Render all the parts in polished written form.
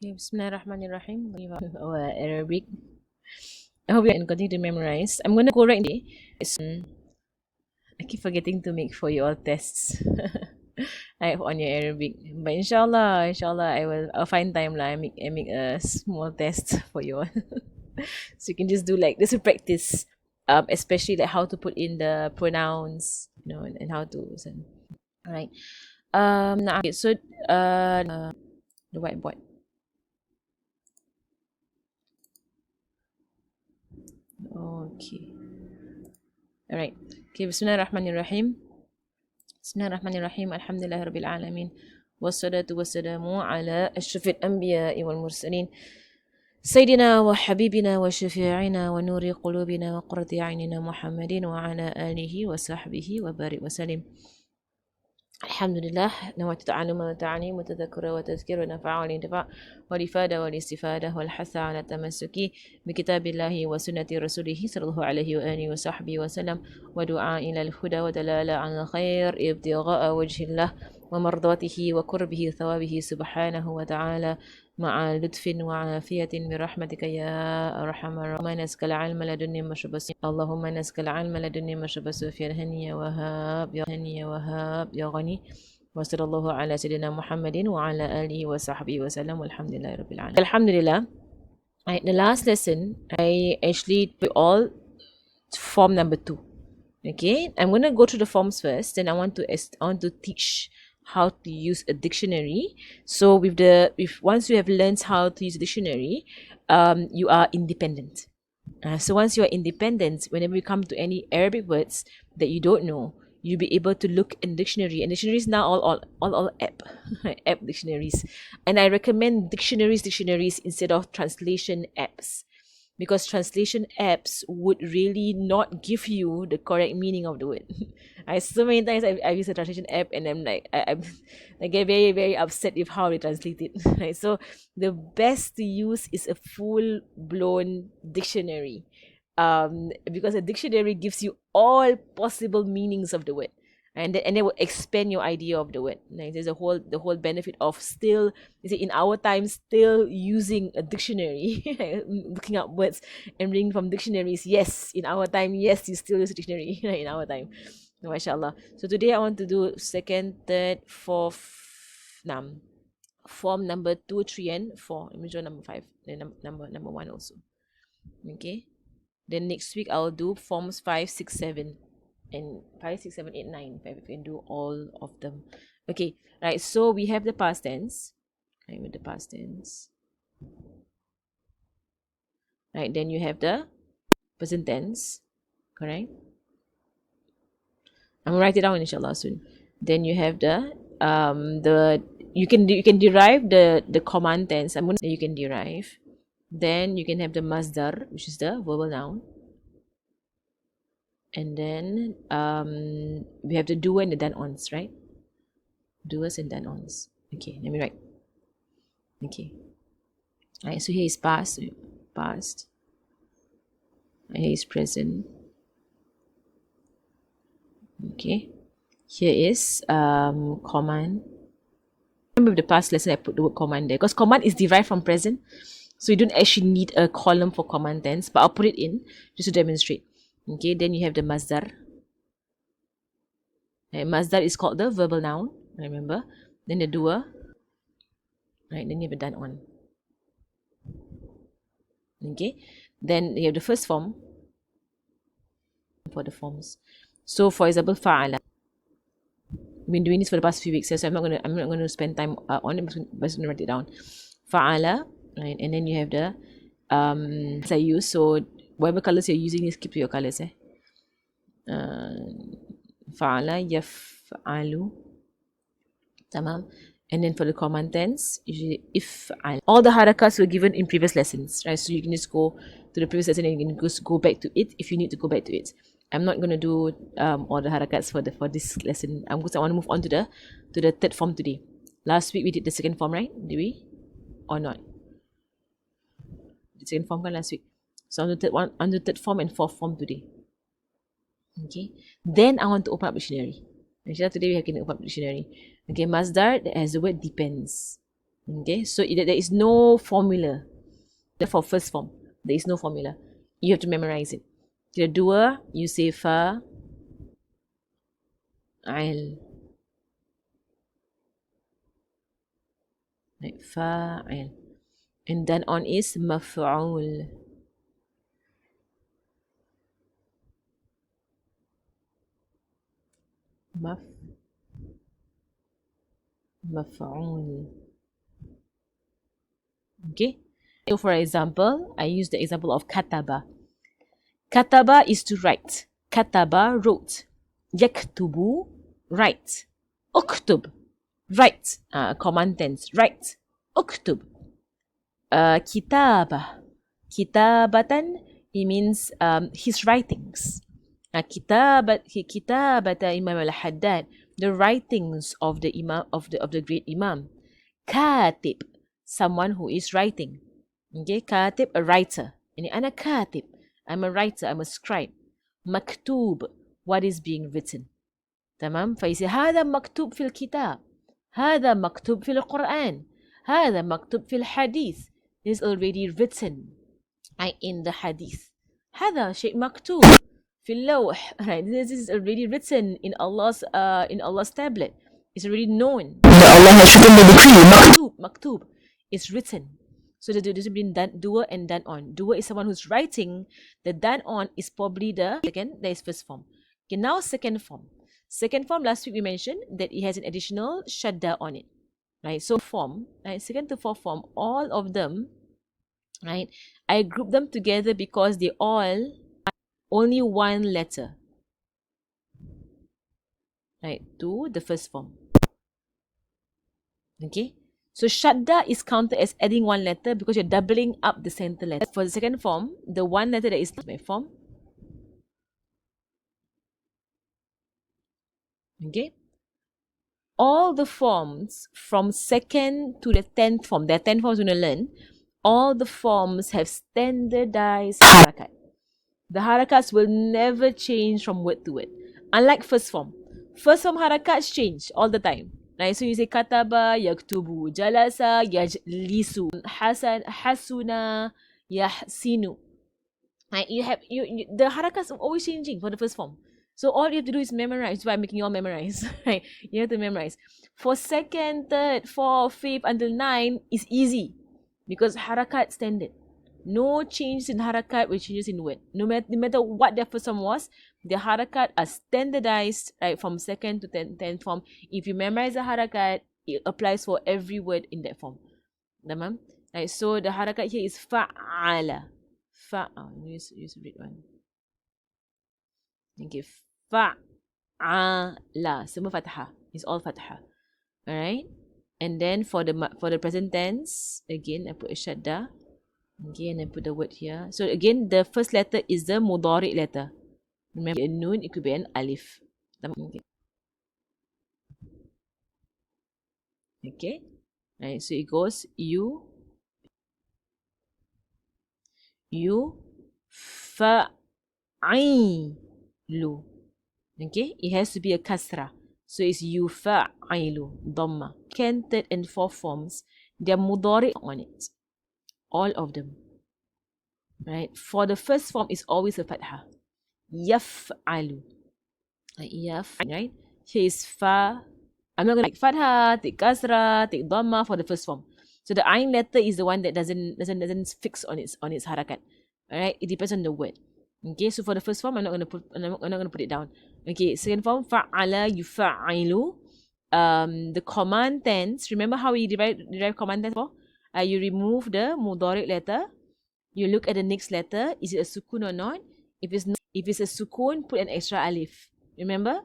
Okay, Bismillahirrahmanirrahim. Our Arabic. I hope you can continue to memorize. I'm gonna go right now. I keep forgetting to make for you all tests. I on your Arabic. But inshallah, I'll find time lah. I make a small test for you all. So you can just do like this to practice. Especially like how to put in the pronouns, and how to send. Alright. Now, okay, so the whiteboard. Okay. Alright. Okay, Bismillahirrahmanirrahim. Bismillahirrahmanirrahim. Alhamdulillah Rabbil Alamin. Wassalatu wassalamu ala ashrafil anbiya wal mursalin. سيدنا وحبيبنا وشفيعنا ونور قلوبنا وقرة أعيننا محمد وعلى آله وصحبه وبارك وسلم. الحمد لله نويت تعلم وتعليم وتذكر وتذكير ونفع والانتفاع والإفادة والاستفادة والحث على التمسك بكتاب الله وسنة رسوله صلى الله عليه وآله وصحبه وسلم ودعاء إلى الهدى ودلالة على الخير ابتغاء وجه الله ومرضاته وقربه ثوابه سبحانه وتعالى مع لطف وعافية برحمتك يا أرحم الراحمين. نسك العلم لدني مشرب اللهم نسك العلم لدني مشرب سفيان هني يا وهاب يا هني يا وهاب يا غني وصلى الله على سيدنا محمد وعلى آله وصحبه وسلم والحمد لله رب العالمين. Alhamdulillah. The last lesson I actually put all form number 2. Okay, I'm going to go through the forms first. Then I want to teach how to use a dictionary. So once you have learned how to use a dictionary, you are independent. So once you are independent, whenever you come to any Arabic words that you don't know, you'll be able to look in dictionary. And dictionaries now all app app dictionaries. And I recommend dictionaries instead of translation apps, because translation apps would really not give you the correct meaning of the word. So many times I've used a translation app and I'm like I get very very upset with how they translate it. Right? So the best to use is a full blown dictionary, because a dictionary gives you all possible meanings of the word, and that will expand your idea of the word. Like there's the whole benefit of still, in our time, still using a dictionary, looking up words and reading from dictionaries. Yes, in our time, yes, you still use a dictionary in our time. MashaAllah. So today I want to do second, third, fourth, form number 2, 3, and 4. Let me draw number 5. Then number 1 also. Okay. Then next week I'll do forms 5, 6, 7. And 5, 6, 7, 8, 9. If I can do all of them. Okay, right. So we have the past tense. Right, with the past tense. Right, then you have the present tense. Correct? I'm gonna write it down inshallah soon. Then you have the you can derive the command tense. You can derive. Then you can have the masdar, which is the verbal noun. And then we have the doer and the done-ons, right? Doers and done-ons. Okay, let me write. Okay. Alright, so here is past. And here is present. Okay. Here is command. Remember the past lesson I put the word command there, because command is derived from present. So you don't actually need a column for command tense, but I'll put it in just to demonstrate. Okay, then you have the masdar. Masdar is called the verbal noun, remember. Then the doer. Right, then you have the done on. Okay, then you have the first form for the forms. So for example, fa'ala. I've been doing this for the past few weeks, so I'm not gonna spend time on it, but I'm just gonna write it down. Fa'ala, right, and then you have the I use, so whatever colors you're using, just keep to your colors. Fa'ala, yaf'alu. Tamam. And then for the command tense, usually if'al. All the harakats were given in previous lessons, right? So you can just go to the previous lesson and you can just go back to it if you need to go back to it. I'm not gonna do all the harakats for this lesson. I want to move on to the third form today. Last week we did the second form, right? Did we? Or not? The second form last week. So on the third form and fourth form today. Okay. Then I want to open up dictionary. Inshallah today we can open up dictionary. Okay, masdar that has the word depends. Okay, so there is no formula for first form. There is no formula. You have to memorize it. Kedua, you say fa, al. Right, fa'il. And then on is maf'ul. Maf'ul. Okay. So for example, I use the example of kataba. Kataba is to write. Kataba wrote. Yaktubu write. Uktub write. Command tense write. Uktub. Kitaba. Kitabatan, it means his writings. Kitabata Imam al-Haddad, the writings of the Imam of the great Imam. Katib, someone who is writing. Okay, katib, a writer. And ana katib, I'm a writer, I'm a scribe. Maktub, what is being written. تمام. فيصير هذا مكتوب في الكتاب. هذا مكتوب في القرآن. هذا مكتوب في الحديث. This is already written in the hadith. هذا شيء مكتوب في اللوح. Right, this is already written in Allah's tablet. It's already known. Allah has written the decree. Maktub is written. So there's been doer and done on. Doer is someone who's writing. The done on is probably the second. There is first form. Okay, now second form. Second form, last week we mentioned that it has an additional shadda on it. Right, so form, right, second to fourth form, all of them, right, I group them together because they all only one letter, right, to the first form. Okay, so shadda is counted as adding one letter because you're doubling up the center letter. For the second form, the one letter that is my form. Okay, all the forms from second to the 10th form, there are 10 forms we're going to learn. All the forms have standardized harakat. The harakats will never change from word to word. Unlike first form. First form harakats change all the time. Right? So you say kataba, yaktubu, jalasa, yajlisu, hasan, hasuna, yahsinu. Right? The harakats are always changing for the first form. So all you have to do is memorize. That's why I'm making you all memorize. Right? You have to memorize. For second, third, fourth, fifth until 9 is easy because harakat standard. No change in harakat with changes in word. No matter what their first form was, the harakat are standardized, right, from second to 10th form. If you memorize the harakat, it applies for every word in that form. Tamam? Right, so the harakat here is fa'ala. Use read one. Okay, fa'ala. Semua fathah. It's all fathah. Alright? And then for the present tense, again I put a shadda. Okay, and I put the word here. So again, the first letter is the mudari letter. Remember, a noon, it could be an alif. Okay. Right, so it goes you, fa'ilu. Okay, it has to be a kasra. So it's you fa'ilu, dhamma. Second, third, and fourth forms, they're mudari on it. All of them. Right? For the first form, it's always a fathah. Yaf'alu. Right? Here is fa. I'm not going to take fathah, take kasra, take dhamma for the first form. So the ain letter is the one that doesn't fix on its harakat. Alright? It depends on the word. Okay, so for the first form, I'm not gonna put it down. Okay, second form, fa'ala yufa'ilu. The command tense, remember how we derive command tense for? You remove the mudari letter. You look at the next letter. Is it a sukun or not? If it's a sukun, put an extra alif. Remember?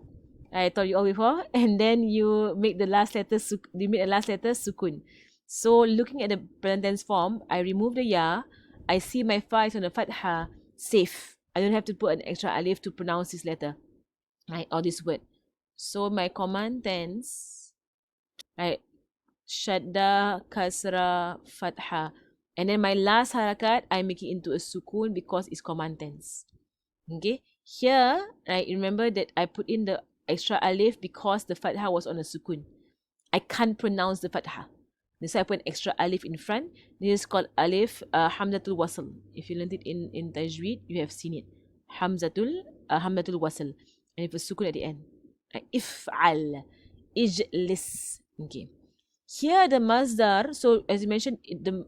I told you all before. And then you make the last letter sukun. So looking at the present tense form, I remove the ya. I see my fa is on the fathah. Safe. I don't have to put an extra alif to pronounce this letter. Right? Or this word. So my command tense, right? Shadda, kasra, fathah. And then my last harakat, I make it into a sukun because it's command tense. Okay? Here, right, remember that I put in the extra alif because the fathah was on a sukun. I can't pronounce the fathah. That's why I put an extra alif in front. This is called alif hamzatul wasl. If you learned it in tajweed, you have seen it. Hamzatul wasl. And if a sukun at the end. If'al. Ijlis. Okay. Here the masdar, so as you mentioned,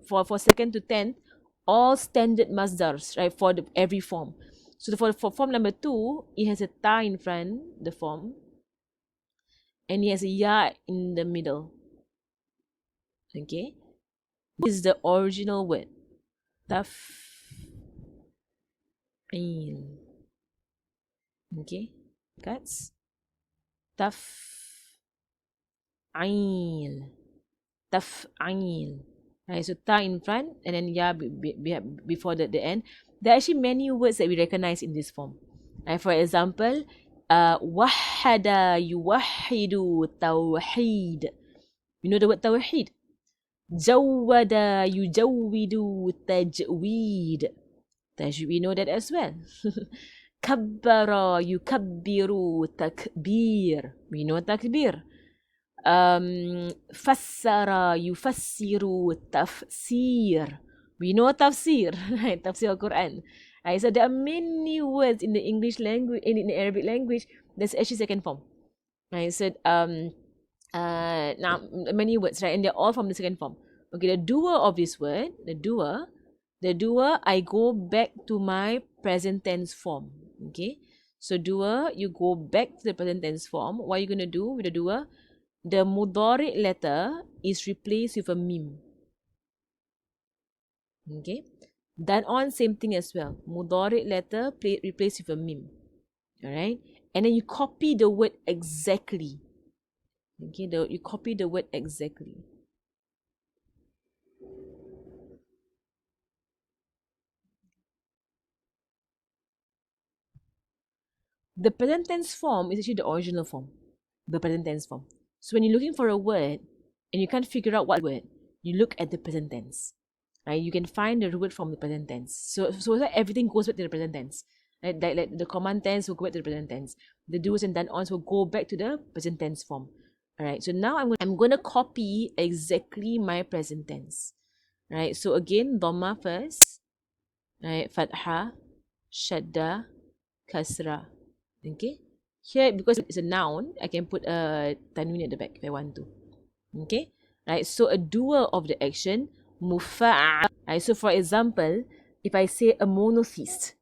for second to 10th, all standard masdars, right, for every form. So for form number 2, it has a ta in front, the form, and it has a ya in the middle. Okay, this is the original word. Taf'il. Okay, cuts. Taf'il. Taf'il. Right, so ta in front and then ya before the end. There are actually many words that we recognize in this form. Right, for example, wahada yuwahidu tawheed. You know the word tawheed? Jawwada yujawwidu tajweed. We know that as well. Kabbara yukabbiru takbir. We know takbir. Fassara yufassiru tafsir. We know tafsir, right? Tafsir al-Quran. Right, so there are many words in the English language, in the Arabic language, that's actually second form. Right, so now many words, right? And they're all from the second form. Okay, the doer of this word, the doer, I go back to my present tense form. Okay, so doer, you go back to the present tense form. What are you going to do with the doer? The mudari letter is replaced with a mim. Okay, done on same thing as well. Mudari letter replaced with a mim. All right, and then you copy the word exactly. Okay, you copy the word exactly. The present tense form is actually the original form. The present tense form. So when you're looking for a word and you can't figure out what word, you look at the present tense. Right? You can find the word from the present tense. So everything goes back to the present tense. Right? Like the command tense will go back to the present tense. The do's and done-ons will go back to the present tense form. Alright, so now I'm going to copy exactly my present tense. Right? So again, dhamma first. Right? Fatha, shadda, kasra. Okay, here because it's a noun, I can put a tanween at the back if I want to. Okay, right, so a doer of the action, mufa'a. Right, so for example, if I say a monotheist,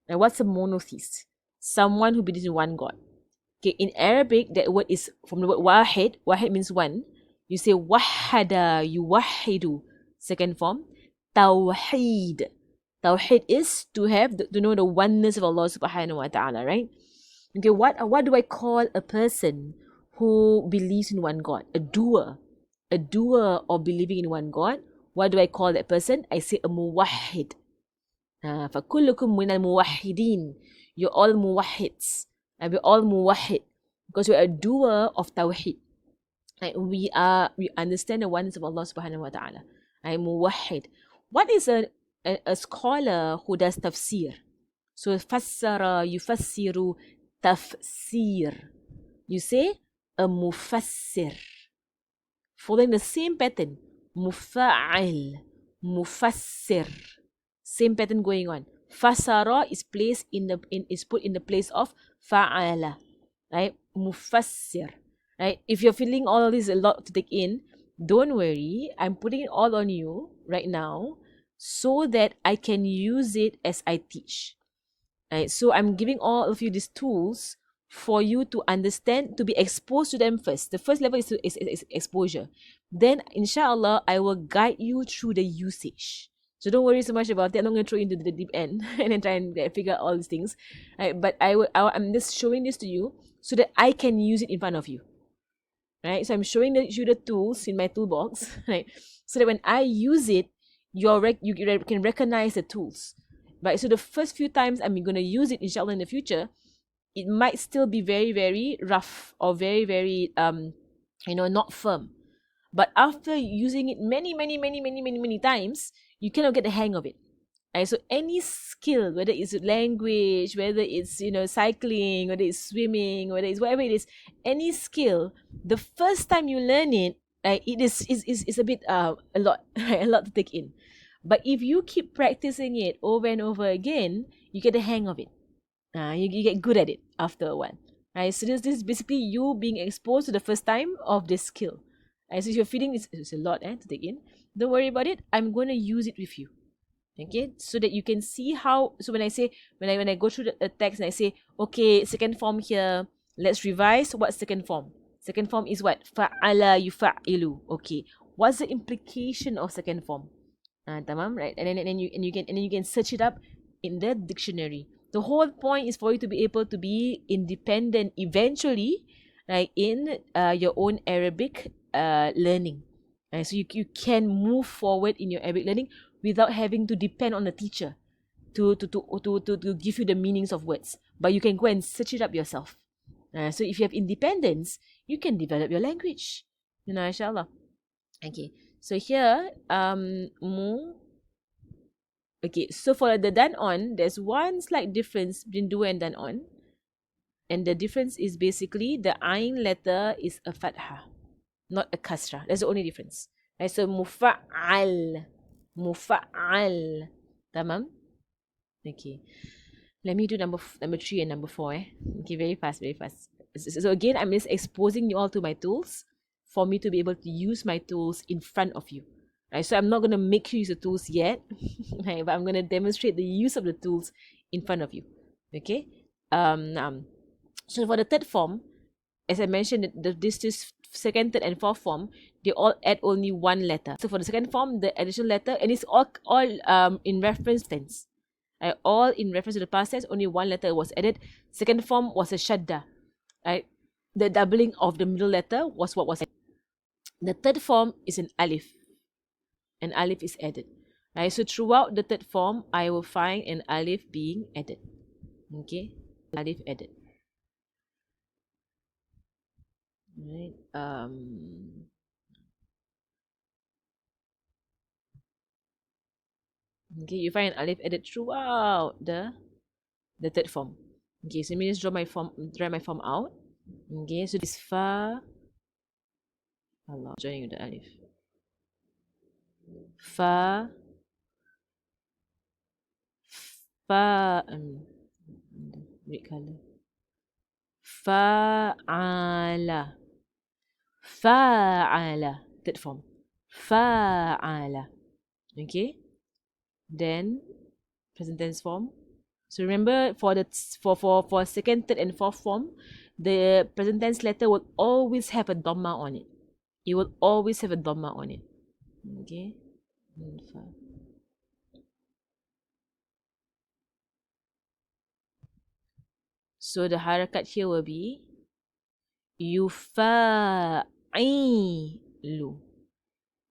now what's a monotheist? Someone who believes in one God. Okay, in Arabic, that word is from the word wahid. Wahid means one. You say wahada yuwahidu, second form. Tawheed. Tawheed is to know the oneness of Allah subhanahu wa ta'ala, right? Okay, what do I call a person who believes in one God? A doer of believing in one God. What do I call that person? I say a muwahhid. فَكُلُّكُمْ مِنَ الْمُوَحِّدِينَ. You're all muwahhids. We're all muwahhid because we're a doer of tawheed. We understand the oneness of Allah subhanahu wa ta'ala. I'm muwahhid. What is a scholar who does tafsir? So fassara yufassiru tafsir. You say a mufassir. Following the same pattern. Mufa'il. Mufassir. Same pattern going on. Fasara is placed is put in the place of fa'ala. Right? Mufassir. Right? If you're feeling all of this a lot to take in, don't worry. I'm putting it all on you right now so that I can use it as I teach. Right, so I'm giving all of you these tools for you to understand, to be exposed to them first. The first level is exposure. Then, inshallah, I will guide you through the usage. So don't worry so much about it. I'm not going to throw you into the deep end and then try and figure out all these things. Right, but I'm just showing this to you so that I can use it in front of you. Right, so I'm showing you the tools in my toolbox, right, so that when I use it, you can recognize the tools. Right, so the first few times I'm going to use it, inshallah, in the future, it might still be very, very rough or very, very, not firm. But after using it many times, you cannot get the hang of it. Right, so any skill, whether it's language, whether it's, cycling, whether it's swimming, whether it's whatever it is, any skill, the first time you learn it, Like it is a bit a lot, right? A lot to take in. But if you keep practicing it over and over again, you get the hang of it. You get good at it after a while. Right? So this is basically you being exposed to the first time of this skill. Right? So if you're feeling it's a lot to take in, don't worry about it. I'm going to use it with you. Okay, so that you can see how. So when I say when I go through the text and I say, okay, second form here, let's revise. What's second form? Second form is what? Fa'ala yufa'ilu. Okay, what's the implication of second form? Tamam, right? And then you can search it up in the dictionary. The whole point is for you to be able to be independent eventually, right? In your own Arabic learning. Right? So you can move forward in your Arabic learning without having to depend on a teacher to give you the meanings of words. But you can go and search it up yourself. So if you have independence, you can develop your language. Inshallah. Okay. So here, mu. Okay, so for the done on, there's one slight difference between do and done on. And the difference is basically the ain letter is a fatha, not a kasra. That's the only difference. Right, so mufa'al. Mufa'al. Tamam? Okay. Let me do number 3 and number 4. Okay, very fast, very fast. So again, I'm just exposing you all to my tools for me to be able to use my tools in front of you. Right, so I'm not going to make you use the tools yet, right, but I'm going to demonstrate the use of the tools in front of you. Okay? So for the third form, as I mentioned, this second, third, and fourth form, they all add only one letter. So for the second form, the additional letter, and it's all in reference tense. Right? All in reference to the past tense, only one letter was added. Second form was a shadda. Right? The doubling of the middle letter was what was added. The third form is an alif. An alif is added. Right? So throughout the third form, I will find an alif being added. Okay? Alif added. Right? Okay, you find an alif added throughout the third form. Okay, so let me just draw my form out. Okay, so this fa. Allah, joining with the alif. Fa. Fa. Red color. Fa'ala. Fa'ala. Third form. Fa'ala. Okay. Then present tense form. So remember, for second, third, and fourth form, the present tense letter will always have a dhamma on it. It will always have a dhamma on it. Okay. So the harakat here will be yufa'ilu.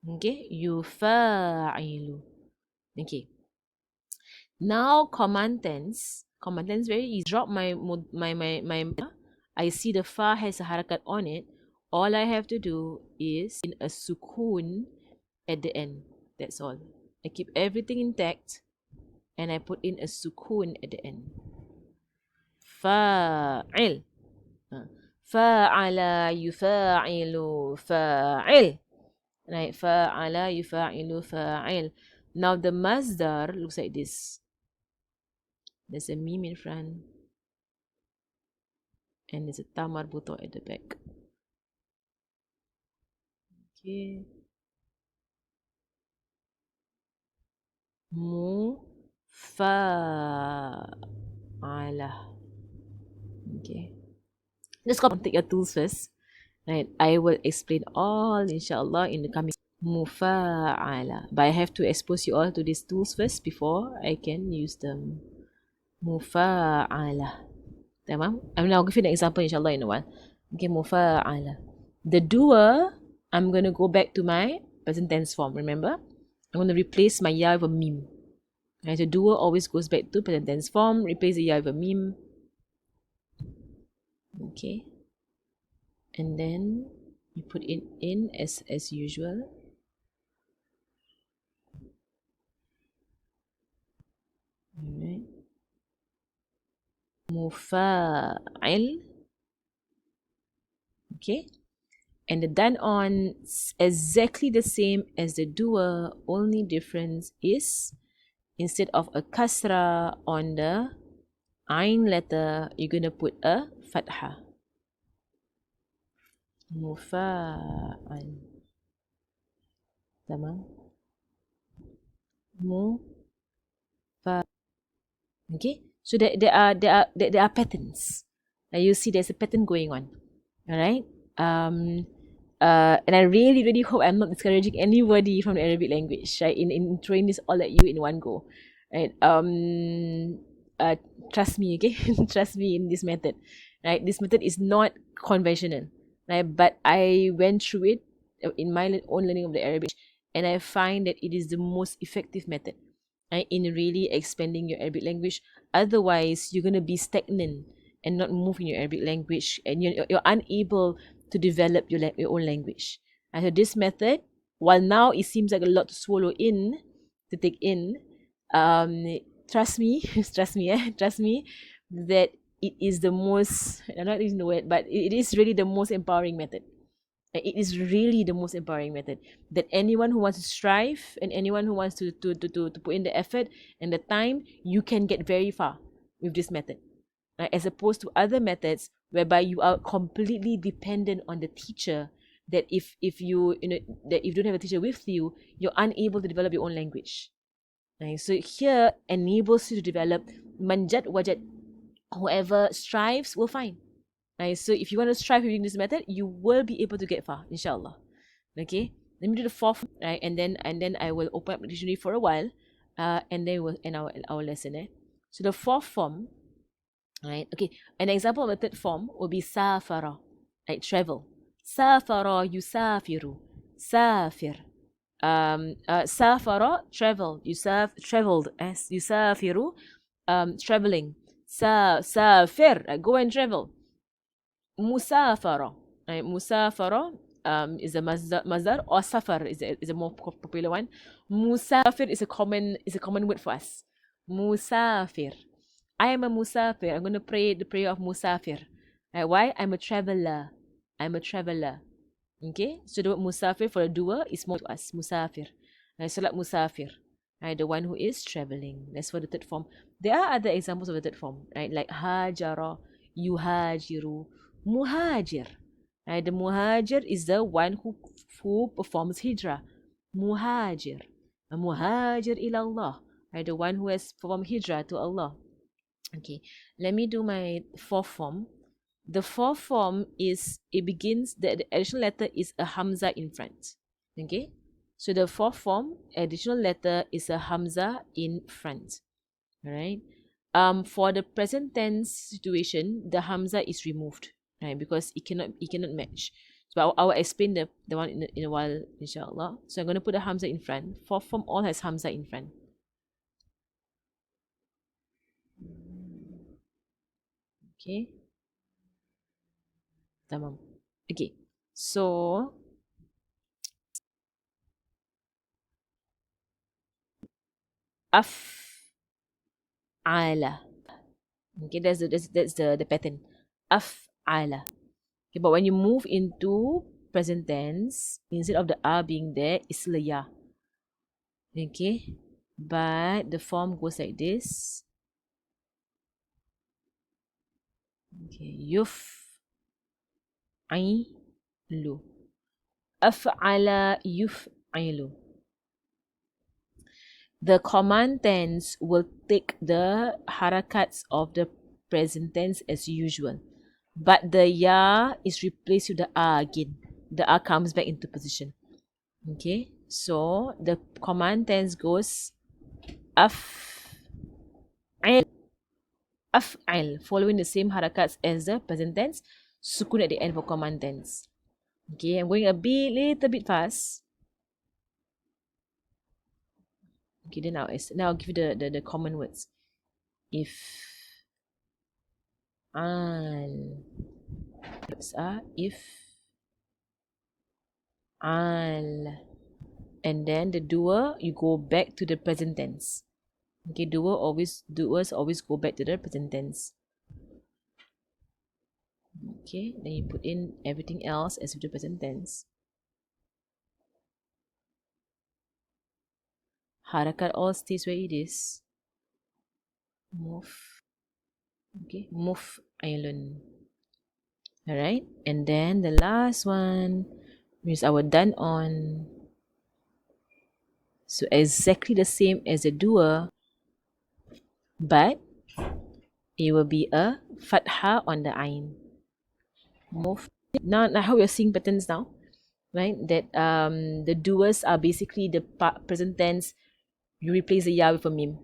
Okay, yufa'ilu. Okay. Now command tense. Command tense very easy. Drop my I see the fa has a harakat on it. All I have to do is in a sukun at the end. That's all. I keep everything intact and I put in a sukun at the end. Fa'il. Fa'ala yufa'ilu fa'il. Right? Fa'ala yufa'ilu fa'il. Now the masdar looks like this. There's a meme in front. And there's a tamar buto at the back. Okay. Mufa'ala. Okay. Just go and take your tools first. Right. I will explain all inshallah in the coming mufa'ala. But I have to expose you all to these tools first before I can use them. Mufa'ala. Tamam? I'll give you an example inshallah in a while. Okay, mufa'ala. The doer, I'm going to go back to my present tense form, remember? I'm going to replace my ya with a mim. Right, the doer always goes back to present tense form, replace the ya with a mim. Okay. And then you put it in as usual. Alright. Mufa'il. Okay. And the done on is exactly the same as the doer, only difference is instead of a kasra on the ain letter, you're going to put a fatha. Mufa'al. Tamam. Okay, so there are patterns. You see there's a pattern going on. All right. And I really hope I'm not discouraging anybody from the Arabic language, right? In throwing this all at you in one go, right? Trust me, okay? Trust me in this method, right? This method is not conventional, right? But I went through it in my own learning of the Arabic, and I find that it is the most effective method, right, in really expanding your Arabic language. Otherwise, you're gonna be stagnant and not move in your Arabic language, and you're unable to develop your own language. And so this method, while now it seems like a lot to swallow in, to take in, trust me, trust me, that it is the most, I'm not using the word, but it is really the most empowering method. It is really the most empowering method that anyone who wants to strive and anyone who wants to put in the effort and the time, you can get very far with this method, right? As opposed to other methods whereby you are completely dependent on the teacher, that if you that if you don't have a teacher with you, you're unable to develop your own language, right? So here enables you to develop manjat wajat. Whoever strives will find, right? So if you want to strive using this method, you will be able to get far, inshallah. Okay, let me do the fourth, right? And then I will open up the dictionary for a while, and then we'll end our lesson. So the fourth form, right? Okay, an example of a third form will be safara, right? Travel. Safara yusafiru. Safir. Safara, travel. Traveled. As yusafiru, traveling. Safir, go and travel. Musafara, right? Musafara is a mazdar, or safar is a more popular one. Musafir is a common word for us. Musafir. I am a musafir. I'm going to pray the prayer of musafir. Right? Why? I'm a traveler. Okay? So the word musafir for a doer is more to us. Musafir. Right? So like musafir. Right? The one who is traveling. That's for the third form. There are other examples of the third form. Right? Like hajara, yuhajiru, muhajir. Right? The muhajir is the one who performs hijrah. Muhajir. A muhajir ila Allah. Right? The one who has performed hijrah to Allah. Okay, let me do my fourth form. The fourth form is, it begins, the additional letter is a hamza in front. Okay, so the fourth form, additional letter is a hamza in front. All right. For the present tense situation, the hamza is removed, right? Because it cannot match. So I will explain the one in a while, inshallah. So I'm going to put a hamza in front. Fourth form all has hamza in front. Okay. Tamam. Okay. So af'ala. Okay, that's the pattern. Af'ala. Okay, but when you move into present tense, instead of the a being there, it's the ya. Okay. But the form goes like this. Okay. Yuf'ilu. Af'ala yuf'ilu. The command tense will take the harakats of the present tense as usual. But the ya is replaced with the a again. The a comes back into position. Okay. So the command tense goes af'il, following the same harakats as the present tense. Sukun at the end for command tense. Okay, I'm going a little bit fast. Okay, then I'll give you the common words. If al, and then the doer, you go back to the present tense. Okay, doers always go back to the present tense. Okay, then you put in everything else as with the present tense. Harakat all stays where it is. Move. Okay, move island. Alright, and then the last one is our done on. So exactly the same as the doer, but it will be a fatha on the ain. Move. Now I hope you're seeing patterns now, right? That the doers are basically the present tense. You replace the ya with a mim.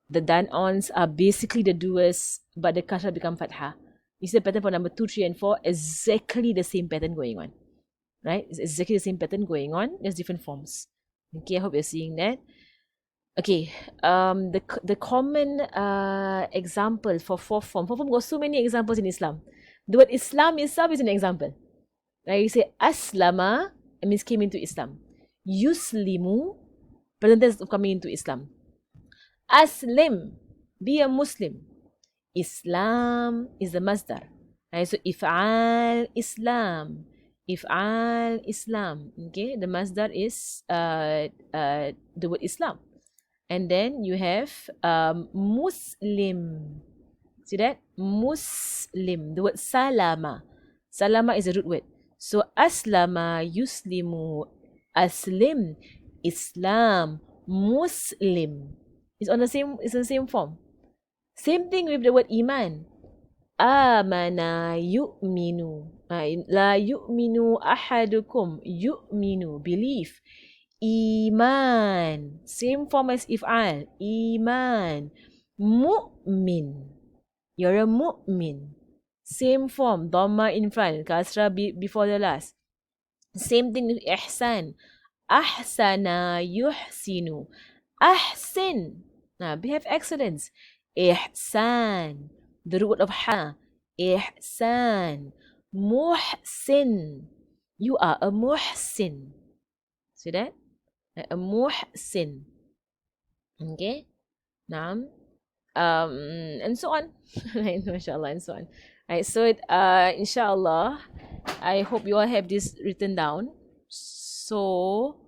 The done-ons are basically the doers, but the kasra become fatha. You see the pattern for number 2, 3, and 4, exactly the same pattern going on. Right? It's exactly the same pattern going on. There's different forms. Okay, I hope you're seeing that. Okay, the common example for fourth form. Fourth form got so many examples in Islam. The word Islam itself is an example. Right? You say aslama, it means came into Islam. Yuslimu, present tense of coming into Islam. Aslim, be a Muslim. Islam is the masdar. Right? So if'al Islam. If'al Islam. Okay, the masdar is the word Islam. And then you have Muslim. See that? Muslim. The word salama. Salama is a root word. So aslama, yuslimu, aslim, Islam, Muslim. It's the same form. Same thing with the word iman. Amana yu'minu. La yu'minu ahadukum. Yu'minu, belief. Iman. Same form as if'al. Iman. Mu'min. You're a mu'min. Same form. Dhamma in front. Kasra before the last. Same thing with ihsan. Ahsana yuhsinu. Ahsin. Now, behave excellence. Ihsan. The root of ha. Ihsan. Muhsin. You are a muhsin. See that? A muhsin. Okay? Naam. And so on. Right? MashaAllah, and so on. Right, so inshallah, I hope you all have this written down. So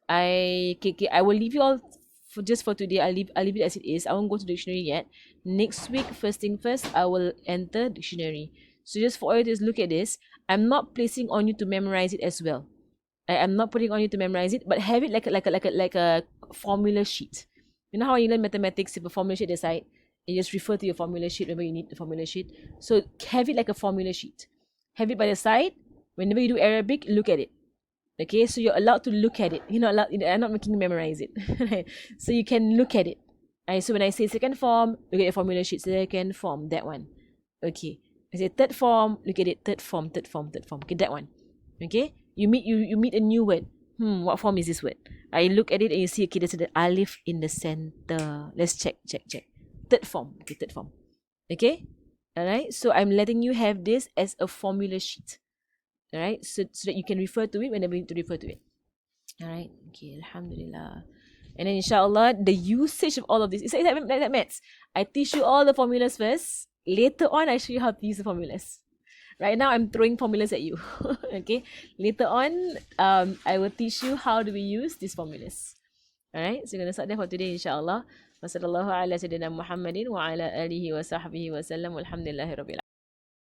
I will leave you all for today. I'll leave it as it is. I won't go to the dictionary yet. Next week, first thing first, I will enter dictionary. So just for you to look at this, I'm not placing on you to memorize it as well. I'm not putting on you to memorize it, but have it like a formula sheet. You know how you learn mathematics, if a formula sheet aside, you just refer to your formula sheet whenever you need the formula sheet. So have it like a formula sheet. Have it by the side. Whenever you do Arabic, look at it. Okay, so you're allowed to look at it. You're not allowed. I'm not making you memorize it. So you can look at it. Right, so when I say second form, look at your formula sheet. Second form, that one. Okay. I say third form, look at it. Third form. Okay, that one. Okay. You meet a new word. What form is this word? I look at it and you see, okay, there's an alif in the center. Let's check. Third form. Okay, third form. Okay? Alright? So I'm letting you have this as a formula sheet. Alright? So that you can refer to it whenever you need to refer to it. Alright? Okay, Alhamdulillah. And then inshallah, the usage of all of this, it's like maths. I teach you all the formulas first. Later on, I show you how to use the formulas. Right now, I'm throwing formulas at you. Okay? Later on, I will teach you how do we use these formulas. Alright? So, we're going to start there for today, inshallah. Wa sallallahu ala sayyidina Muhammadin wa ala alihi wa sahbihi wa sallam. Walhamdulillahi rabbil